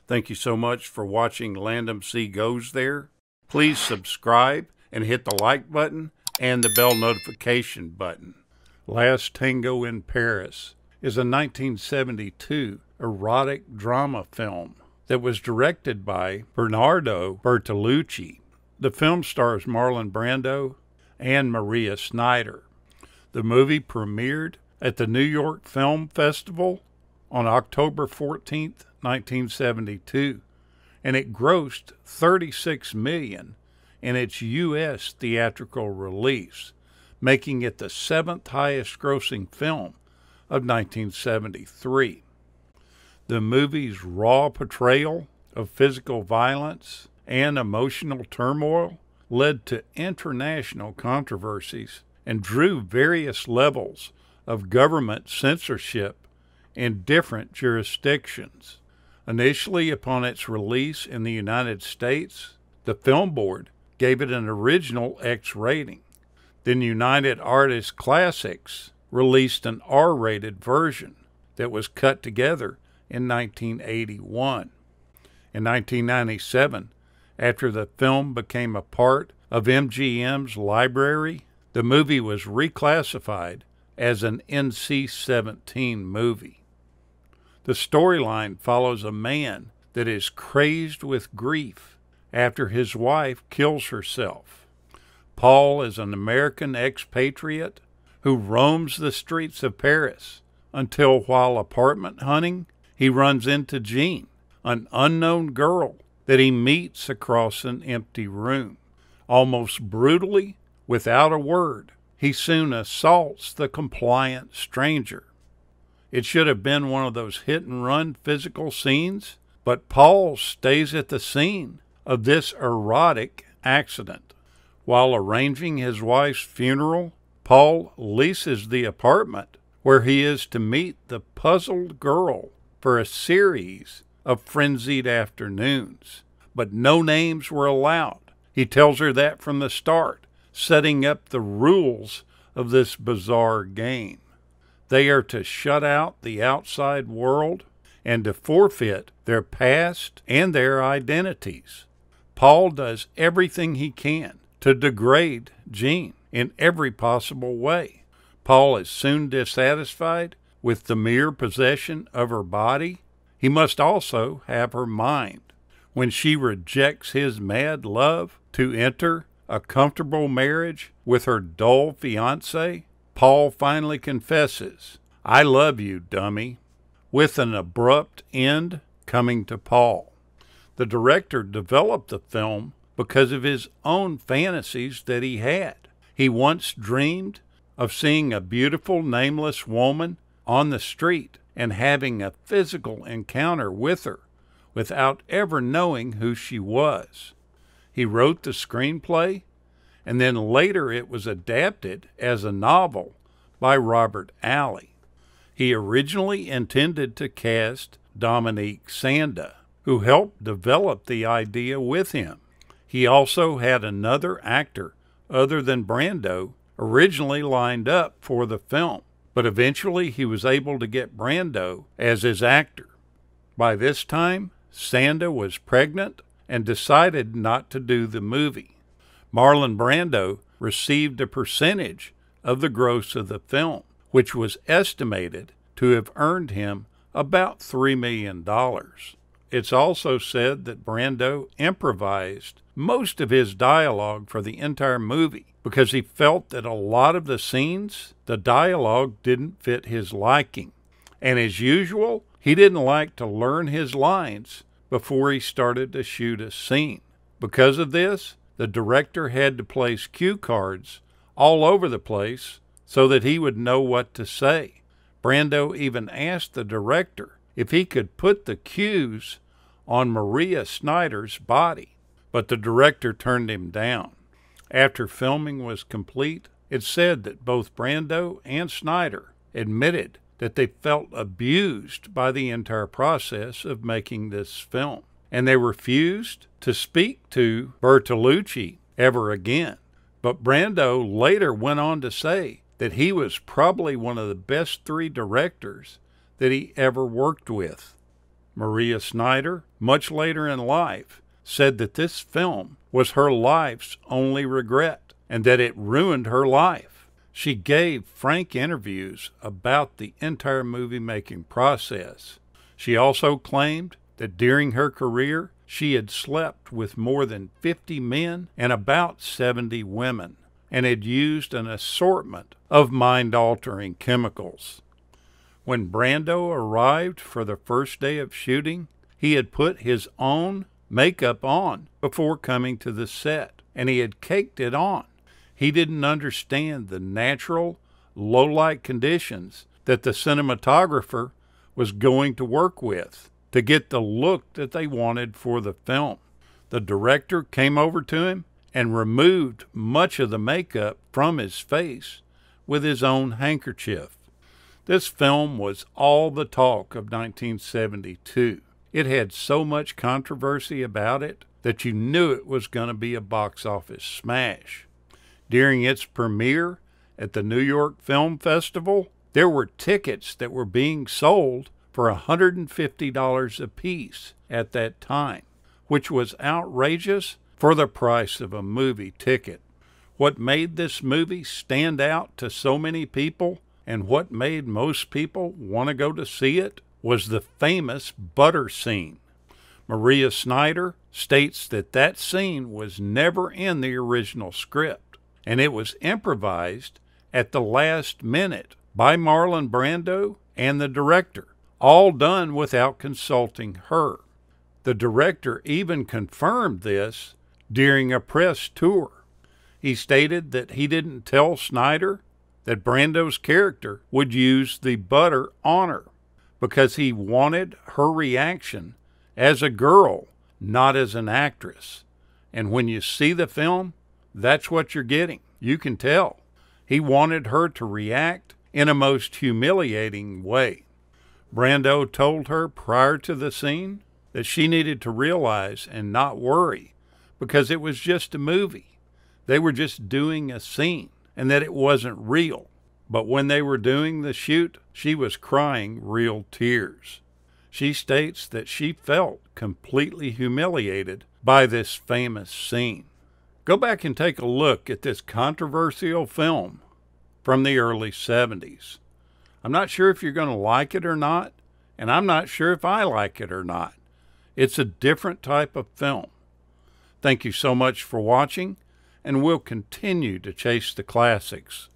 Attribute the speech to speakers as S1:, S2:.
S1: Thank you so much for watching Landumc Goes There. Please subscribe and hit the like button and the bell notification button. Last Tango in Paris is a 1972 erotic drama film that was directed by Bernardo Bertolucci. The film stars Marlon Brando and Maria Schneider. The movie premiered at the New York Film Festival on October 14th, 1972, and it grossed $36 million in its U.S. theatrical release, making it the seventh highest grossing film of 1973. The movie's raw portrayal of physical violence and emotional turmoil led to international controversies and drew various levels of government censorship in different jurisdictions. Initially, upon its release in the United States, the Film Board gave it an original X rating. Then United Artists Classics released an R-rated version that was cut together in 1981. In 1997, after the film became a part of MGM's library, the movie was reclassified as an NC-17 movie. The storyline follows a man that is crazed with grief after his wife kills herself. Paul is an American expatriate who roams the streets of Paris until, while apartment hunting, he runs into Jean, an unknown girl that he meets across an empty room. Almost brutally, without a word, he soon assaults the compliant stranger. It should have been one of those hit-and-run physical scenes, but Paul stays at the scene of this erotic accident. While arranging his wife's funeral, Paul leases the apartment where he is to meet the puzzled girl for a series of frenzied afternoons. But no names were allowed. He tells her that from the start, setting up the rules of this bizarre game. They are to shut out the outside world and to forfeit their past and their identities. Paul does everything he can to degrade Jean in every possible way. Paul is soon dissatisfied with the mere possession of her body. He must also have her mind. When she rejects his mad love to enter a comfortable marriage with her dull fiancé, Paul finally confesses, "I love you, dummy," with an abrupt end coming to Paul. The director developed the film because of his own fantasies that he had. He once dreamed of seeing a beautiful, nameless woman on the street and having a physical encounter with her without ever knowing who she was. He wrote the screenplay, and then later it was adapted as a novel by Robert Alley. He originally intended to cast Dominique Sanda, who helped develop the idea with him. He also had another actor other than Brando originally lined up for the film, but eventually he was able to get Brando as his actor. By this time, Sanda was pregnant and decided not to do the movie. Marlon Brando received a percentage of the gross of the film, which was estimated to have earned him about $3 million. It's also said that Brando improvised most of his dialogue for the entire movie because he felt that a lot of the scenes, the dialogue didn't fit his liking. And as usual, he didn't like to learn his lines before he started to shoot a scene. Because of this, the director had to place cue cards all over the place so that he would know what to say. Brando even asked the director if he could put the cues on Maria Schneider's body, but the director turned him down. After filming was complete, it's said that both Brando and Schneider admitted that they felt abused by the entire process of making this film, and they refused to speak to Bertolucci ever again. But Brando later went on to say that he was probably one of the best 3 directors that he ever worked with. Maria Snyder, much later in life, said that this film was her life's only regret and that it ruined her life. She gave frank interviews about the entire movie-making process. She also claimed that during her career, she had slept with more than 50 men and about 70 women, and had used an assortment of mind-altering chemicals. When Brando arrived for the first day of shooting, he had put his own makeup on before coming to the set, and he had caked it on. He didn't understand the natural, low-light conditions that the cinematographer was going to work with to get the look that they wanted for the film. The director came over to him and removed much of the makeup from his face with his own handkerchief. This film was all the talk of 1972. It had so much controversy about it that you knew it was going to be a box office smash. During its premiere at the New York Film Festival, there were tickets that were being sold for $150 apiece at that time, which was outrageous for the price of a movie ticket. What made this movie stand out to so many people, and what made most people want to go to see it, was the famous butter scene. Maria Snyder states that that scene was never in the original script, and it was improvised at the last minute by Marlon Brando and the director, all done without consulting her. The director even confirmed this during a press tour. He stated that he didn't tell Snyder that Brando's character would use the butter on her because he wanted her reaction as a girl, not as an actress. And when you see the film, that's what you're getting. You can tell. He wanted her to react in a most humiliating way. Brando told her prior to the scene that she needed to realize and not worry because it was just a movie. They were just doing a scene and that it wasn't real. But when they were doing the shoot, she was crying real tears. She states that she felt completely humiliated by this famous scene. Go back and take a look at this controversial film from the early 70s. I'm not sure if you're going to like it or not, and I'm not sure if I like it or not. It's a different type of film. Thank you so much for watching, and we'll continue to chase the classics.